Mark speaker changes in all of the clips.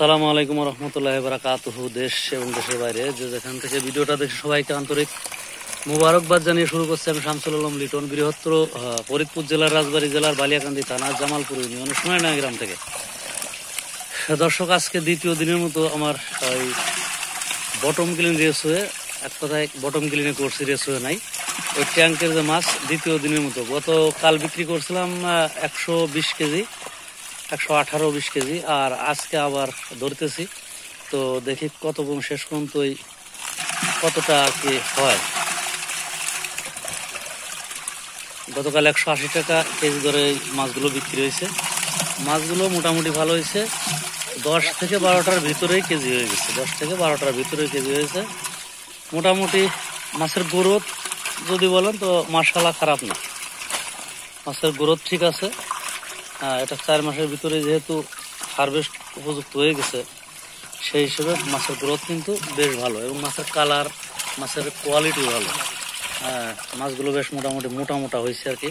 Speaker 1: আসসালামু আলাইকুম রহমতুল্লাহ বারাকাতুহু। দেশ এবং দেশের বাইরে যে যেখান থেকে ভিডিওটা দেখে সবাইকে আন্তরিক মুবারকবাদ জানিয়ে শুরু করছি আমি শামসুল আলম লিটন, বৃহত্তর ফরিদপুর জেলার রাজবাড়ী জেলার বালিয়াকান্দি থানার জামালপুর ইউনিয়নের সোনাইনা গ্রাম থেকে। দর্শক, আজকে দ্বিতীয় দিনের মতো আমার ওই বটম ক্লিন রেস হয়ে, এক কথায় বটম ক্লিনে করছি, রেস হয়ে নাই। ওই ট্যাঙ্কের যে মাছ দ্বিতীয় দিনের মতো, গতকাল বিক্রি করছিলাম 120 কেজি, 118-20 কেজি, আর আজকে আবার ধরতেছি। তো দেখি কতক্ষণ শেষ পর্যন্ত কতটা কি হয়। গতকাল 180 টাকা কেজি ধরে মাছগুলো বিক্রি হয়েছে। মাছগুলো মোটামুটি ভালো হয়েছে, 10 থেকে 12টার ভিতরেই কেজি হয়ে গেছে, 10 থেকে 12টার ভিতরে কেজি হয়েছে। মোটামুটি মাছের গ্রোথ যদি বলেন তো মাশাআল্লাহ খারাপ না, মাছের গ্রোথ ঠিক আছে। এটা 4 মাসের ভিতরে যেহেতু হারভেস্ট উপযুক্ত হয়ে গেছে, সেই হিসেবে মাছের গ্রোথ কিন্তু বেশ ভালো, এবং মাছের কালার, মাছের কোয়ালিটি ভালো। মাছগুলো বেশ মোটামুটি মোটা মোটা হয়েছে আর কি।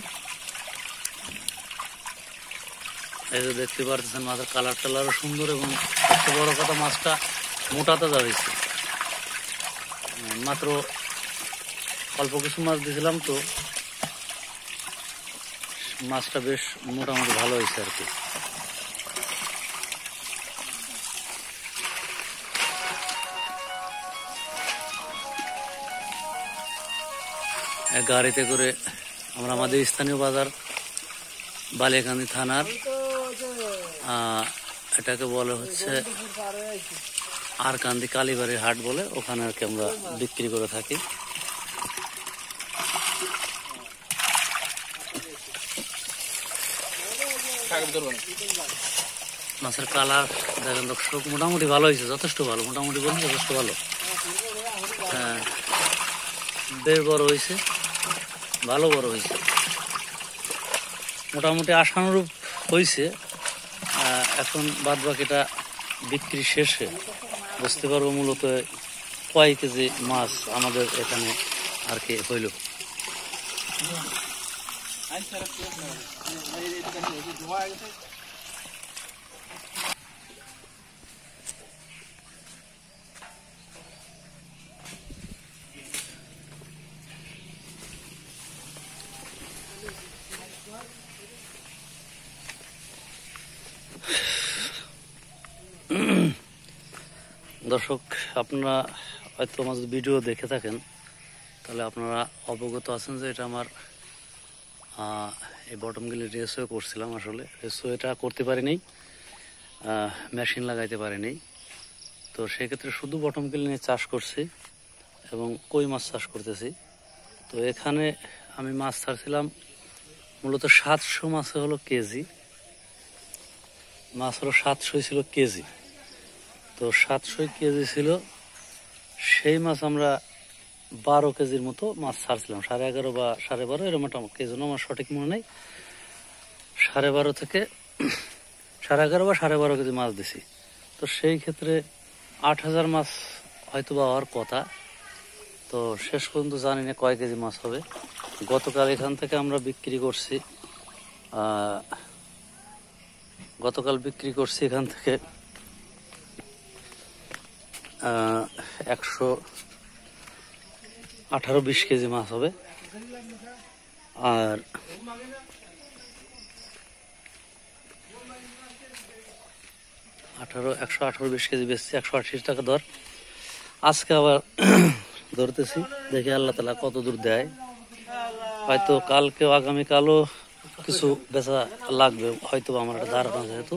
Speaker 1: এই যে দেখতে পাচ্ছেন মাছের কালার টালারও সুন্দর, এবং সবচেয়ে বড় কথা মাছটা মোটা তাজা হয়েছে। মাত্র অল্প কিছু মাছ দিয়েছিলাম, তো মাছটা বেশ মোটামুটি ভালো হয়েছে আর কি। গাড়িতে করে আমরা আমাদের স্থানীয় বাজার বালিয়াকান্দি থানার, এটাকে বলে হচ্ছে আরকান্দি কালীবাড়ির হাট বলে, ওখানে আর কি আমরা বিক্রি করে থাকি। মাছের কালার দেখেন দর্শক, মোটামুটি ভালো হয়েছে, যথেষ্ট ভালো, মোটামুটি বলুন যথেষ্ট ভালো। বেশ বড় হয়েছে, ভালো বড় হয়েছে, মোটামুটি আশানুরূপ হয়েছে। এখন বাদ বাকিটা বিক্রি শেষে বুঝতে পারবো মূলত কয় কেজি মাছ আমাদের এখানে আর কি হইল। দর্শক, আপনারা হয়তো আমার ভিডিও দেখে থাকেন, তাহলে আপনারা অবগত আছেন যে এটা আমার এই বটম গিলি রেসও করছিলাম। আসলে রেসও এটা করতে পারিনি, মেশিন লাগাইতে পারিনি। তো সেক্ষেত্রে শুধু বটম গিলি নিয়ে চাষ করছি এবং কই মাছ চাষ করতেছি। তো এখানে আমি মাছ ছাড়ছিলাম মূলত 700 মাছে হলো কেজি, মাছ হলো 700 ছিল কেজি। তো 700 কেজি ছিল, সেই মাছ আমরা 12 কেজির মতো মাছ ছাড়ছিলাম, 11.5 বা 12.5 এরকম একটা কেজি, আমার সঠিক মনে নেই। 12.5 থেকে 11.5 বা 12.5 কেজি মাছ দিছি। তো সেই ক্ষেত্রে 8000 মাছ হয়তো বা হওয়ার কথা। তো শেষ পর্যন্ত জানি না কয় কেজি মাছ হবে। গতকাল এখান থেকে আমরা বিক্রি করছি, এখান থেকে 118-20 কেজি মাছ হবে। আর 118-20 কেজি বেচছি, 180 টাকা দর। আজকে আবার ধরতেছি, দেখি আল্লাহ তাআলা কত দূর দেয়। হয়তো কালকেও আগামীকালও কিছু বেচা লাগবে, হয়তো আমার একটা ধারণা, যেহেতু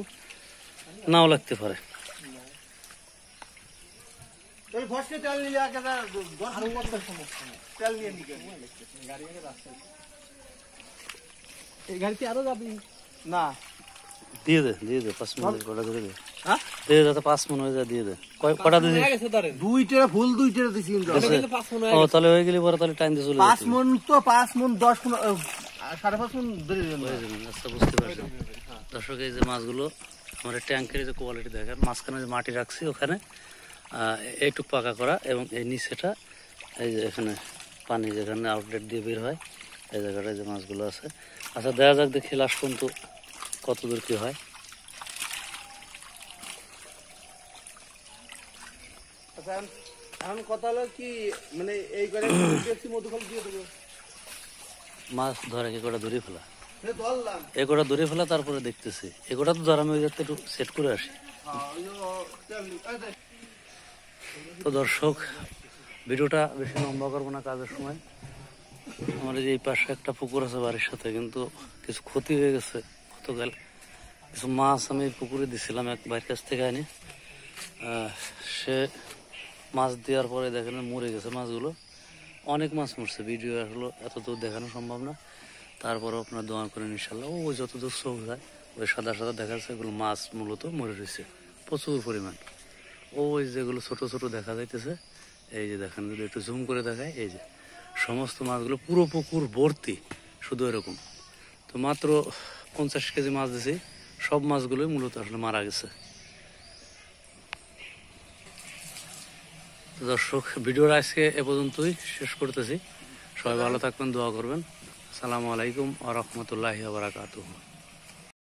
Speaker 1: নাও লাগতে পারে। দিয়ে দে 5 মিনিট কটা দিয়ে দে, দিয়ে যাতে 5 মন হয়ে যায়, দিয়ে দে। কটা দিবি?
Speaker 2: 2টা ফুল 2টা দিছি।
Speaker 1: ও তাহলে হয়ে গেলে পরে তাহলে টাইম দিয়ে চলে
Speaker 2: 5 মন তো 5 মন 10 মন 5.5 মন ধরে দেন।
Speaker 1: আচ্ছা, বুঝতে পারছি। দর্শক, এই যে মাছগুলো আমার ট্যাঙ্কের যে কোয়ালিটি দেখেন, মাঝখানে যে মাটি রাখছি ওখানে এইটুক পাকা করা, এবং এই নিচেটা এই যে এখানে পানি যেখানে আউটলেট দিয়ে বের হয়, এই জায়গাটায় যে মাছগুলো আছে। আচ্ছা, দেখা যাক দেখি লাস্ট পর্যন্ত কত দূর কি হয়।
Speaker 2: আচ্ছা এখন কথা হলো কি মানে এই করে বেশি মধুফল দিয়ে দেবো
Speaker 1: মাছ ধরে এ কটা ধরে ফেলা,
Speaker 2: ধরলাম
Speaker 1: এ কটা ধরে ফেলা, তারপরে দেখতেছি এ কটা তো ধর আমি ওই যাতে একটু সেট করে আসি। তো দর্শক, ভিডিওটা বেশি লম্বা করবো না কাজের সময়। আমাদের এই পাশে একটা পুকুর আছে বাড়ির সাথে, কিন্তু কিছু ক্ষতি হয়ে গেছে গতকাল। কিছু মাছ আমি পুকুরে দিছিলাম এক ভাইয়ের কাছ থেকে আনি, সে মাছ দেওয়ার পরে দেখেন মরে গেছে মাছগুলো। অনেক মাছ মরছে, ভিডিও আসলে এত দূর দেখানো সম্ভব না। তারপরও আপনার দোয়া করেন ইনশাল্লাহ। ওই যতদূর চোখ যায় ওই সাদা সাদা দেখা যাচ্ছে, এগুলো মাছ মূলত মরে রয়েছে প্রচুর পরিমাণ। ওই যেগুলো ছোট ছোট দেখা যাইতেছে, এই যে দেখেন, যদি একটু জুম করে দেখায়, এই যে সমস্ত মাছগুলো পুরো পুকুর ভর্তি শুধু এরকম। তো মাত্র 50 কেজি মাছ দিছি, সব মাছগুলোই মূলত আসলে মারা গেছে। তো দর্শক, ভিডিওর আজকে এ পর্যন্তই শেষ করতেছি। সবাই ভালো থাকবেন, দোয়া করবেন। আসসালামু আলাইকুম ওয়া রাহমাতুল্লাহি ওয়া বারাকাতুহু।